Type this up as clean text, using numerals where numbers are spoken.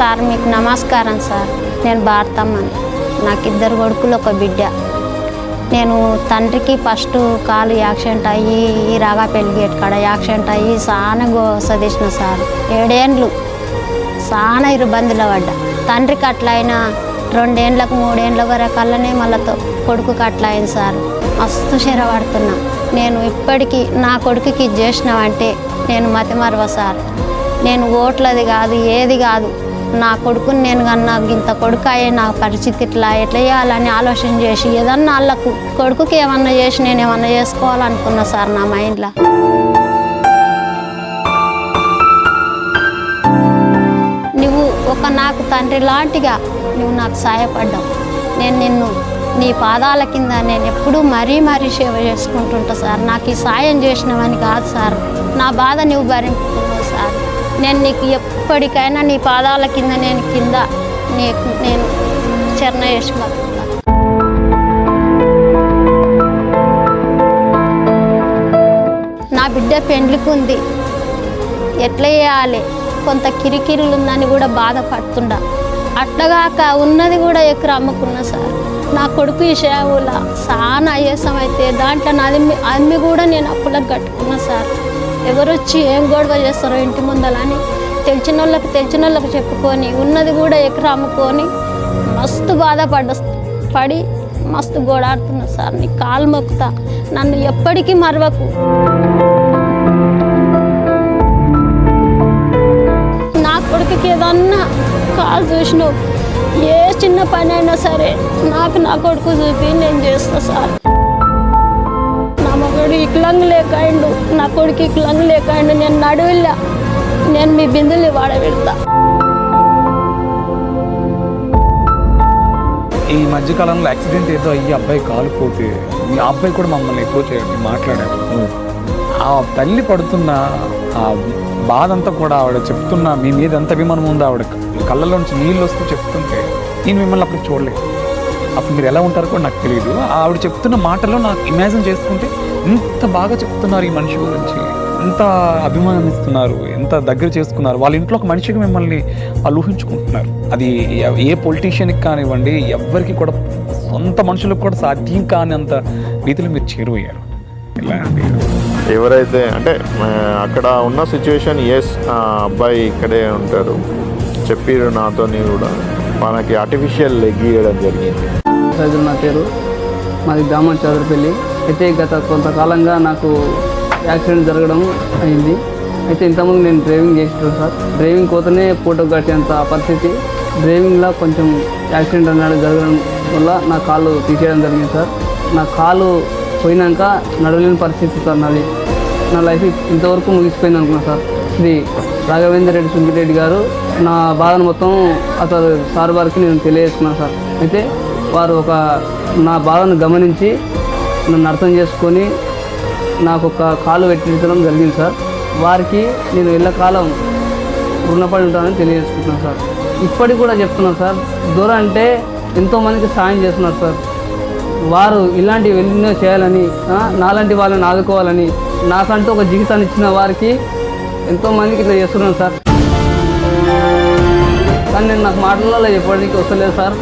Sir మీకు నమస్కారం sir. నేను భారతమ్మని. నాకు 2 కొడుకులు 1 బిడ్డ. నేను తండ్రికి ఫస్ట్ కాలు యాక్సిడెంట్ అయ్యి ఈ రాగాపల్లి గేట్ కాడ యాక్సిడెంట్ అయ్యి చాలా గోస తీసిన సార్. 7 ఏండ్లు చాలా ఇబ్బందులు పడ్డా. తండ్రికి అట్లయినా 2 ఏండ్లకు 3 ఏండ్ల వరకల్లనే మళ్ళీ కొడుకుకి అట్లా అయింది సార్. మస్తు పడుతున్నా. నేను ఇప్పటికీ నా కొడుకుకి చేసినావంటే నేను మతిమరవ సార్. నేను ఓట్లది కాదు ఏది కాదు, నా కొడుకుని నేను కన్నా ఇంత కొడుకు అయ్యే నా పరిస్థితి ఎట్లా చేయాలని ఆలోచన చేసి ఏదన్నా వాళ్ళకు కొడుకుకి ఏమన్నా చేసి నేను ఏమన్నా చేసుకోవాలనుకున్నా సార్ నా మైండ్లో. నువ్వు నాకు తండ్రి లాంటిగా నువ్వు నాకు సహాయపడ్డావు. నేను నిన్ను నీ పాదాల కింద నేను ఎప్పుడూ మరీ సేవ చేసుకుంటుంటా సార్. నాకు ఈ సాయం చేసినవని కాదు సార్, నా బాధ నువ్వు భరింపుకున్నావు సార్. నేను నీకు ఎప్పటికైనా నీ పాదాల కింద నేను చరణ చేసుకుంటా. నా బిడ్డ పెండ్లికి ఉంది, ఎట్లా చేయాలి, కొంత కిరికిరులు ఉందని కూడా బాధపడుతుండా. అట్లాగాక ఉన్నది కూడా ఎకరు అమ్ముకున్నా సార్. నా కొడుకు ఈ సేవలో చాలా అయ్యేసం అయితే దాంట్లో నాది అమ్మి కూడా నేను అప్పులకు కట్టుకున్నా సార్. ఎవరు వచ్చి ఏం గొడవ చేస్తారో ఇంటి ముందలని తెలిసిన వాళ్ళకి చెప్పుకొని ఉన్నది కూడా ఎకరు అమ్ముకొని మస్తు పడి మస్తు గోడాడుతున్నా సార్. నీ కాలు మొక్కుతా, నన్ను ఎప్పటికీ మరవకు. నా కొడుకుకి ఏదన్నా కాలు చూసినావు, ఏ చిన్న పని అయినా సరే నా కొడుకు చూపి నేను చేస్తా సార్. నా మగడు ఇక్లంగ్ లేకాయండు, నా కొడుకు ఇక్లంగ్ లేకాయండు. నేను నడువిల్లా, నేను మీ బిందులు వాడబెడతా. ఈ మధ్యకాలంలో యాక్సిడెంట్ ఏదో అయ్యి అబ్బాయి కాలు పోతే మీ అబ్బాయి కూడా మమ్మల్ని ఎక్కువ చేయండి మాట్లాడారు. ఆ తల్లి పడుతున్న ఆ బాధ అంతా కూడా ఆవిడ చెప్తున్నా, మీ మీద ఎంత అభిమానం ఉందో ఆవిడ కళ్ళలోంచి నీళ్ళు వస్తూ చెప్తుంటే నేను మిమ్మల్ని అప్పుడు చూడలేదు. అప్పుడు మీరు ఎలా ఉంటారో కూడా నాకు తెలియదు. ఆవిడ చెప్తున్న మాటలో నాకు ఇమాజిన్ చేసుకుంటే ఎంత బాగా చెప్తున్నారు ఈ మనిషి గురించి, ఎంత అభిమానిస్తున్నారు, ఎంత దగ్గర చేసుకున్నారు. వాళ్ళ ఇంట్లో ఒక మనిషికి మిమ్మల్ని వాళ్ళు ఊహించుకుంటున్నారు. అది ఏ పొలిటీషియన్కి కానివ్వండి, ఎవరికి కూడా సొంత మనుషులకు కూడా సాధ్యం కానింత రీతిలో మీరు చేరువయ్యారు. ఇలా అండి ఎవరైతే అంటే అక్కడ ఉన్న సిచ్యువేషన్ అబ్బాయి ఇక్కడే ఉంటారు చెప్పారు నాతో కూడా మనకి ఆర్టిఫిషియల్ లెగ్ ఇవ్వడం జరిగింది. నా పేరు మాది గ్రామం చౌదరిపల్లి. అయితే గత కొంతకాలంగా నాకు యాక్సిడెంట్ జరగడం అయింది. అయితే ఇంతకుముందు నేను డ్రైవింగ్ చేస్తున్నాను సార్. డ్రైవింగ్ పోతేనే ఫోటో కట్టేంత పరిస్థితి. డ్రైవింగ్లో కొంచెం యాక్సిడెంట్ అన్నాడు జరగడం వల్ల నా కాలు తీసేయడం జరిగింది సార్. నా కాలు పోయినాక నడవలేని పరిస్థితి సార్ నాది. నా లైఫ్ ఇంతవరకు ముగిసిపోయింది అనుకున్నాను సార్. శ్రీ రాఘవేంద్ర రెడ్డి సుంకిరెడ్డి గారు నా బాధను మొత్తం అసలు సార్ వారికి నేను తెలియజేస్తున్నాను సార్. అయితే వారు నా బాధను గమనించి నన్ను అర్థం చేసుకొని నాకు ఒక కాలు పెట్టించడం జరిగింది సార్. వారికి నేను ఎల్లకాలం రుణపడి ఉంటానని తెలియజేసుకుంటున్నాను సార్. ఇప్పటికి కూడా చెప్తున్నాను సార్, దూరం అంటే ఎంతోమందికి సాయం చేస్తున్నారు సార్. వారు ఇలాంటివి ఎన్నో చేయాలని, నాలాంటి వాళ్ళని ఆదుకోవాలని, నాకంటూ ఒక జీవితాన్ని ఇచ్చిన వారికి ఎంతోమందికి ఇట్లా చేస్తున్నాను సార్. కానీ నేను నాకు మాటలలో చెప్పడానికి వస్తలేదు సార్.